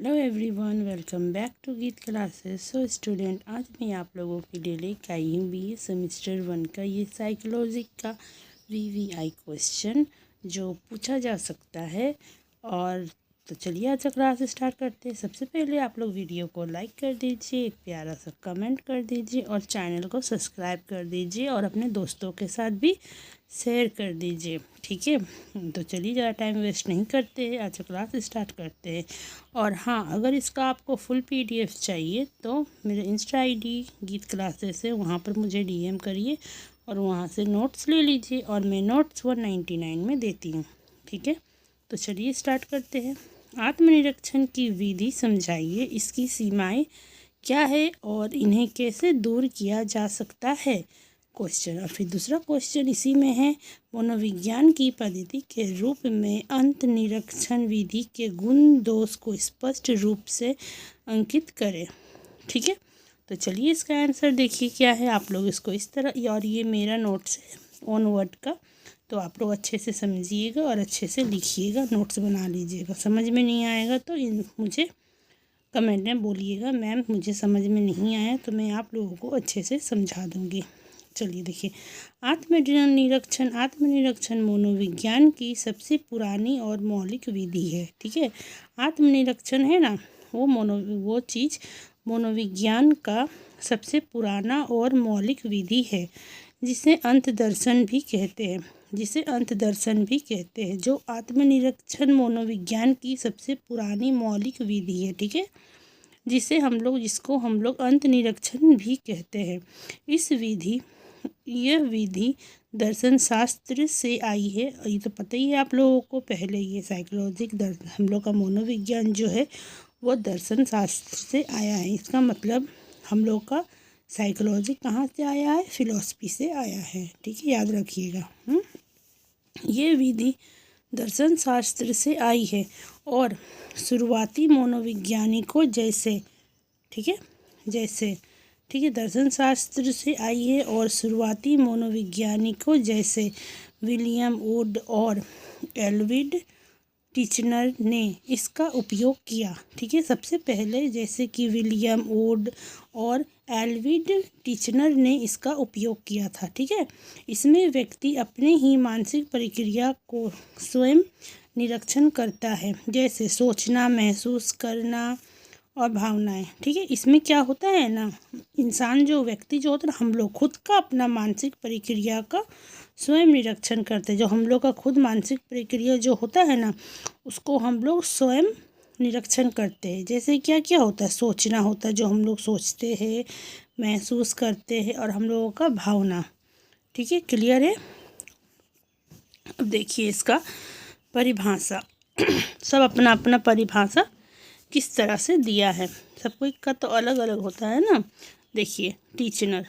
Hello everyone, welcome back to Geet classes. So student, आज मैं आप लोगों के लिए लेकर आई हूँ बीए सेमेस्टर 1 का ये साइकोलॉजी का वीवीआई क्वेश्चन जो पूछा जा सकता है। और तो चलिए आज क्लास स्टार्ट करते हैं। सबसे पहले आप लोग वीडियो को लाइक कर दीजिए, एक प्यारा सा कमेंट कर दीजिए और चैनल को सब्सक्राइब कर दीजिए और अपने दोस्तों के साथ भी शेयर कर दीजिए, ठीक है। तो चलिए ज़्यादा टाइम वेस्ट नहीं करते हैं, आज क्लास स्टार्ट करते हैं। और हाँ, अगर इसका आपको फुल पीडीएफ चाहिए तो मेरे इंस्टा आईडी गीत क्लासेस है, वहाँ पर मुझे डीएम करिए और वहाँ से नोट्स ले लीजिए और मैं नोट्स 199 में देती हूँ, ठीक है। तो चलिए स्टार्ट करते हैं। आत्मनिरीक्षण की विधि समझाइए, इसकी सीमाएं क्या है और इन्हें कैसे दूर किया जा सकता है क्वेश्चन। और फिर दूसरा क्वेश्चन इसी में है, मनोविज्ञान की पद्धति के रूप में अंतनिरीक्षण विधि के गुण दोष को स्पष्ट रूप से अंकित करें, ठीक है। तो चलिए इसका आंसर देखिए क्या है। आप लोग इसको इस तरह, और ये मेरा नोट्स है ऑन वर्ड का, तो आप लोग अच्छे से समझिएगा और अच्छे से लिखिएगा, नोट्स बना लीजिएगा। समझ में नहीं आएगा तो मुझे कमेंट में बोलिएगा, मैम मुझे समझ में नहीं आया, तो मैं आप लोगों को अच्छे से समझा दूँगी। चलिए देखिए, आत्मनिरीक्षण मनोविज्ञान की सबसे पुरानी और मौलिक विधि है, ठीक है। आत्मनिरीक्षण है ना, वो चीज़ मनोविज्ञान का सबसे पुराना और मौलिक विधि है, जिसे अंतदर्शन भी कहते हैं, जो आत्मनिरीक्षण मनोविज्ञान की सबसे पुरानी मौलिक विधि है, ठीक है, जिसको हम लोग अंतनिरीक्षण भी कहते हैं। यह विधि दर्शन शास्त्र से आई है। ये तो पता ही है आप लोगों को, पहले ये साइकोलॉजिक हम लोग का मनोविज्ञान जो है वो दर्शन शास्त्र से आया है। इसका मतलब हम लोग का साइकोलॉजी कहाँ से आया है, फिलॉसफी से आया है, ठीक है, याद रखिएगा। ये विधि दर्शन शास्त्र से आई है और शुरुआती मनोवैज्ञानिकों जैसे, ठीक है, दर्शन शास्त्र से आई है और शुरुआती मनोवैज्ञानिकों जैसे विलियम वुड और एल्विड टिचनर ने इसका उपयोग किया, ठीक है। सबसे पहले जैसे कि विलियम वुड और एल्विड टिचनर ने इसका उपयोग किया था, ठीक है। इसमें व्यक्ति अपने ही मानसिक प्रक्रिया को स्वयं निरीक्षण करता है, जैसे सोचना, महसूस करना और भावनाएं, ठीक है। इसमें क्या होता है ना, व्यक्ति जो होता है ना, हम लोग खुद का अपना मानसिक प्रक्रिया का स्वयं निरीक्षण करते हैं। जो हम लोग का खुद मानसिक प्रक्रिया जो होता है ना, उसको हम लोग स्वयं निरीक्षण करते हैं। जैसे क्या क्या होता है, सोचना होता है, जो हम लोग सोचते हैं, महसूस करते हैं, और हम लोगों का भावना, ठीक है, क्लियर है। अब देखिए इसका परिभाषा सब अपना अपना परिभाषा किस तरह से दिया है, सबको का तो अलग अलग होता है ना। देखिए टीचनर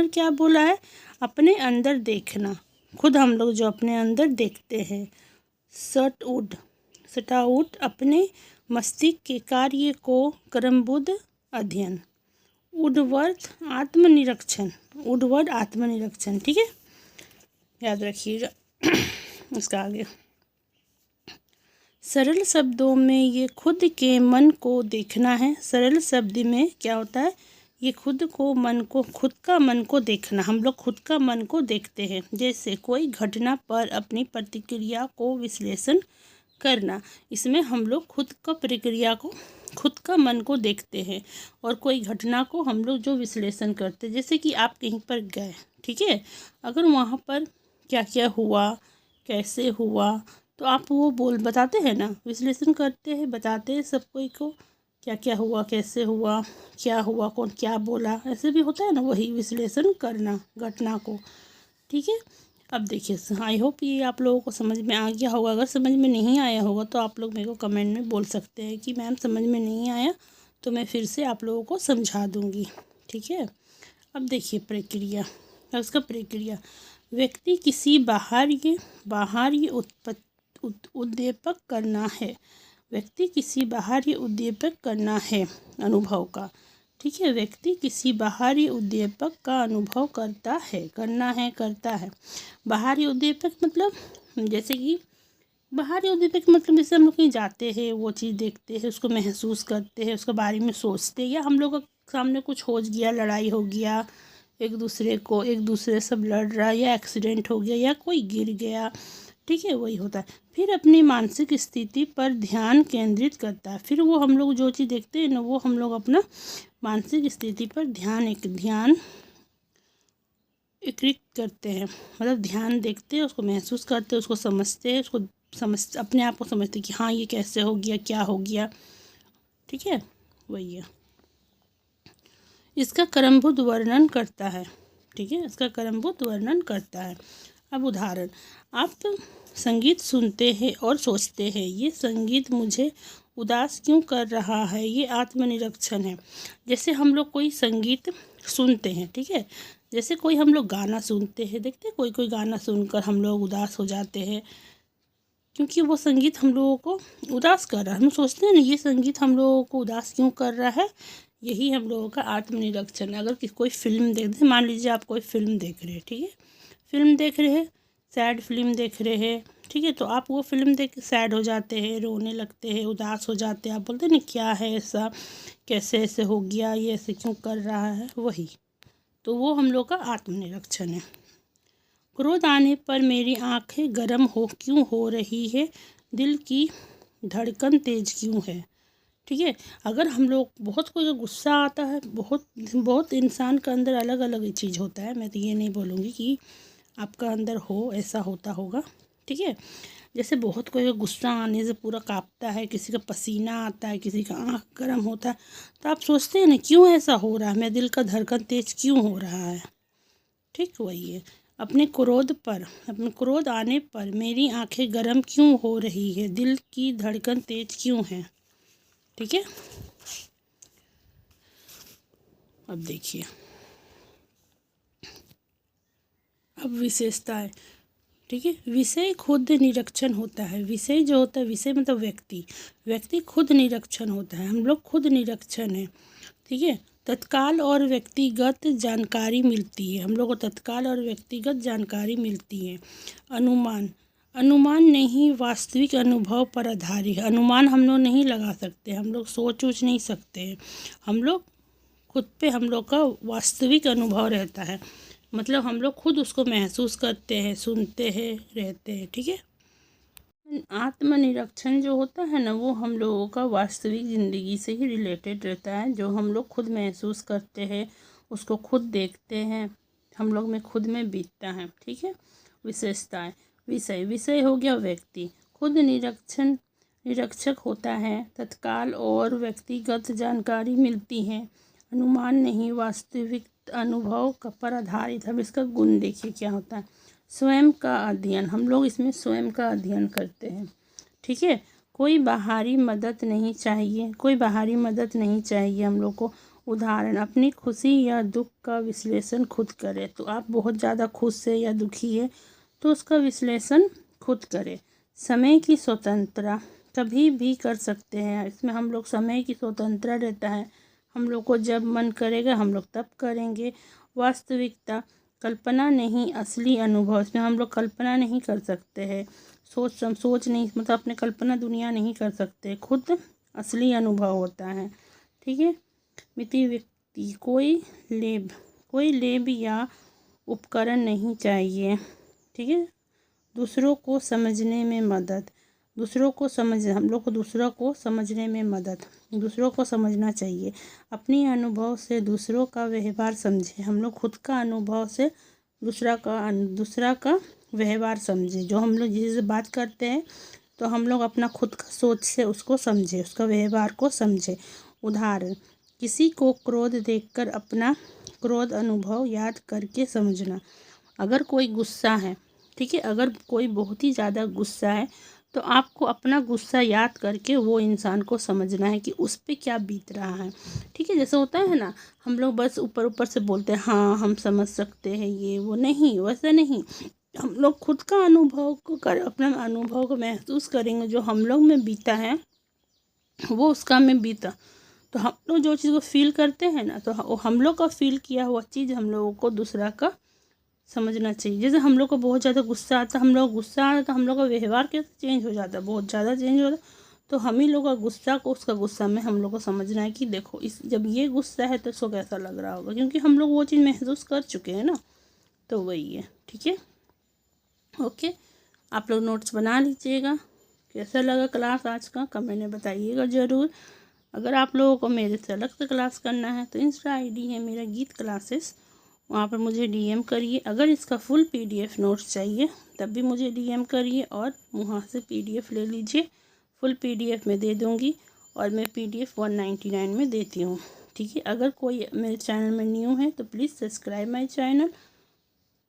क्या बोला है, अपने अंदर देखना, खुद हम लोग जो अपने अंदर देखते हैं। सट आउट अपने मस्तिष्क के कार्य को क्रमबद्ध अध्ययन। वुडवर्ड आत्मनिरीक्षण, ठीक है, याद रखिएगा। इसका आगे सरल शब्दों में ये खुद के मन को देखना है। सरल शब्द में क्या होता है, ये खुद का मन को देखना। हम लोग खुद का मन को देखते हैं, जैसे कोई घटना पर अपनी प्रतिक्रिया को विश्लेषण करना। इसमें हम लोग खुद का मन को देखते हैं और कोई घटना को हम लोग जो विश्लेषण करते हैं, जैसे कि आप कहीं पर गए, ठीक है, अगर वहाँ पर क्या क्या हुआ, कैसे हुआ, तो आप वो बताते हैं ना, विश्लेषण करते हैं, बताते हैं सब कोई को क्या क्या हुआ, कैसे हुआ, क्या हुआ, कौन क्या बोला, ऐसे भी होता है ना, वही विश्लेषण करना घटना को, ठीक है। अब देखिए, आई होप ये आप लोगों को समझ में आ गया होगा। अगर समझ में नहीं आया होगा तो आप लोग मेरे को कमेंट में बोल सकते हैं कि मैम समझ में नहीं आया, तो मैं फिर से आप लोगों को समझा दूँगी, ठीक है। अब देखिए प्रक्रिया, व्यक्ति किसी बाहरी उद्दीपक करना है अनुभव का, ठीक है। व्यक्ति किसी बाहरी उद्दीपक का अनुभव करता है। बाहरी उद्दीपक मतलब जैसे कि बाहरी उद्दीपक मतलब जैसे हम लोग कहीं जाते हैं, वो चीज़ देखते हैं, उसको महसूस करते हैं, उसके बारे में सोचते हैं, या हम लोग के सामने कुछ हो गया, लड़ाई हो गया, एक दूसरे सब लड़ रहा, या एक्सीडेंट हो गया, या कोई गिर गया, ठीक है, वही होता है। फिर अपनी मानसिक स्थिति पर ध्यान केंद्रित करता है। फिर वो हम लोग जो चीज़ देखते हैं ना, वो हम लोग अपना मानसिक स्थिति पर ध्यान एकत्रित करते हैं, मतलब ध्यान देखते हैं, उसको महसूस करते हैं, उसको समझते हैं, उसको अपने आप को समझते हैं कि हाँ ये कैसे हो गया, क्या हो गया, ठीक है, वही है। इसका क्रमबद्ध वर्णन करता है, ठीक है, इसका क्रमबद्ध वर्णन करता है। अब उदाहरण, आप संगीत सुनते हैं और सोचते हैं, ये संगीत मुझे उदास क्यों कर रहा है, ये आत्मनिरीक्षण है। जैसे हम लोग कोई संगीत सुनते हैं, ठीक है, जैसे कोई हम लोग गाना सुनते हैं, देखते हैं कोई गाना सुनकर हम लोग उदास हो जाते हैं, क्योंकि वो संगीत हम लोगों को उदास कर रहा है। हम सोचते हैं ना ये संगीत हम लोगों को उदास क्यों कर रहा है, यही हम लोगों का आत्मनिरीक्षण है। अगर कोई फिल्म देख, मान लीजिए आप कोई फिल्म देख रहे हैं, ठीक है, फिल्म देख रहे हैं, सैड फिल्म देख रहे हैं, ठीक है, तो आप वो फिल्म देख के सैड हो जाते हैं, रोने लगते हैं, उदास हो जाते हैं, आप बोलते हैं ना क्या है ऐसा, कैसे ऐसे हो गया, ये ऐसे क्यों कर रहा है, वही, तो वो हम लोग का आत्मनिरीक्षण है। क्रोध आने पर मेरी आंखें गर्म क्यों हो रही है, दिल की धड़कन तेज क्यों है, ठीक है। अगर हम लोग बहुत कोई गुस्सा आता है, बहुत इंसान के अंदर अलग अलग चीज़ होता है, मैं तो ये नहीं बोलूँगी कि आपका अंदर हो ऐसा होता होगा, ठीक है। जैसे बहुत कोई गुस्सा आने से पूरा कांपता है, किसी का पसीना आता है, किसी का आँख गर्म होता है, तो आप सोचते हैं ना क्यों ऐसा हो रहा है, मेरे दिल का धड़कन तेज क्यों हो रहा है, ठीक, वही है। अपने क्रोध आने पर मेरी आंखें गर्म क्यों हो रही है, दिल की धड़कन तेज क्यों है, ठीक है। अब देखिए, अब विशेषताएं, ठीक है। विषय खुद निरीक्षण होता है, विषय जो होता है, विषय मतलब व्यक्ति खुद निरीक्षण होता है, हम लोग खुद निरीक्षण है, ठीक है। तत्काल और व्यक्तिगत जानकारी मिलती है, हम लोग को तत्काल और व्यक्तिगत जानकारी मिलती है। अनुमान नहीं, वास्तविक अनुभव पर आधारित है। अनुमान हम लोग नहीं लगा सकते, हम लोग सोच नहीं सकते हैं, हम लोग खुद पे हम लोग का वास्तविक अनुभव रहता है, मतलब हम लोग खुद उसको महसूस करते हैं, सुनते हैं, रहते हैं, ठीक है। आत्मनिरीक्षण जो होता है ना, वो हम लोगों का वास्तविक ज़िंदगी से ही रिलेटेड रहता है, जो हम लोग खुद महसूस करते हैं, उसको खुद देखते हैं, हम लोग में खुद में बीतता है, ठीक है। विशेषताएं, विषय हो गया व्यक्ति, खुद निरीक्षक होता है, तत्काल और व्यक्तिगत जानकारी मिलती है, अनुमान नहीं, वास्तविक अनुभव पर आधारित। अब इसका गुण देखिए क्या होता है, स्वयं का अध्ययन, हम लोग इसमें स्वयं का अध्ययन करते हैं, ठीक है। कोई बाहरी मदद नहीं चाहिए हम लोग को। उदाहरण, अपनी खुशी या दुख का विश्लेषण खुद करें, तो आप बहुत ज़्यादा खुश है या दुखी है तो उसका विश्लेषण खुद करें। समय की स्वतंत्रता कभी भी कर सकते हैं, इसमें हम लोग समय की स्वतंत्रता रहता है, हम लोग को जब मन करेगा हम लोग तब करेंगे। वास्तविकता, कल्पना नहीं, असली अनुभव, इसमें हम लोग कल्पना नहीं कर सकते हैं, सोच नहीं, मतलब अपने कल्पना दुनिया नहीं कर सकते, खुद असली अनुभव होता है, ठीक है। मिति व्यक्ति, कोई लेब या उपकरण नहीं चाहिए, ठीक है। दूसरों को समझने में मदद, हम लोग को दूसरों को समझने में मदद, दूसरों को समझना चाहिए। अपनी अनुभव से दूसरों का व्यवहार समझे, हम लोग खुद का अनुभव से दूसरा का व्यवहार समझे, जो हम लोग जिससे बात करते हैं तो हम लोग अपना खुद का सोच से उसको समझे, उसका व्यवहार को समझे। उदाहरण, किसी को क्रोध देखकर अपना क्रोध अनुभव याद करके समझना। अगर कोई गुस्सा है, ठीक है, अगर कोई बहुत ही ज़्यादा गुस्सा है तो आपको अपना गुस्सा याद करके वो इंसान को समझना है कि उस पर क्या बीत रहा है, ठीक है। जैसे होता है ना, हम लोग बस ऊपर से बोलते हैं हाँ हम समझ सकते हैं, ये वो नहीं, वैसा नहीं, हम लोग खुद का अनुभव को अपना अनुभव को महसूस करेंगे, जो हम लोग में बीता है वो उसका में बीता, तो हम लोग जो चीज़ को फील करते हैं ना, तो हम लोग का फील किया हुआ चीज़ हम लोगों को दूसरा का समझना चाहिए। जैसे हम लोग को बहुत ज़्यादा गुस्सा आता है, हम लोग गुस्सा आता है तो हम लोग का व्यवहार कैसे चेंज हो जाता है, बहुत ज़्यादा चेंज हो जाता है। तो हम ही लोग का गुस्सा को उसका गुस्सा में हम लोग को समझना है कि देखो इस जब ये गुस्सा है तो इसको कैसा लग रहा होगा, क्योंकि हम लोग वो चीज़ महसूस कर चुके हैं ना। तो वही है, ठीक है, ओके। आप लोग नोट्स बना लीजिएगा। कैसा लगा क्लास आज का कमेंट में बताइएगा ज़रूर। अगर आप लोगों को मेरे से अलग से क्लास करना है तो इंस्टा आईडी है मेरा गीत क्लासेस, वहाँ पर मुझे डीएम करिए। अगर इसका फुल पीडीएफ नोट्स चाहिए तब भी मुझे डीएम करिए और वहाँ से पीडीएफ ले लीजिए। फुल पीडीएफ में दे दूँगी और मैं पीडीएफ 199 में देती हूँ, ठीक है। अगर कोई मेरे चैनल में न्यू है तो please subscribe my channel,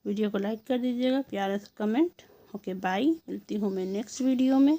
video को लाइक कर दीजिएगा, प्यारा सा कमेंट। ओके बाय, मिलती हूँ मैं नेक्स्ट वीडियो में।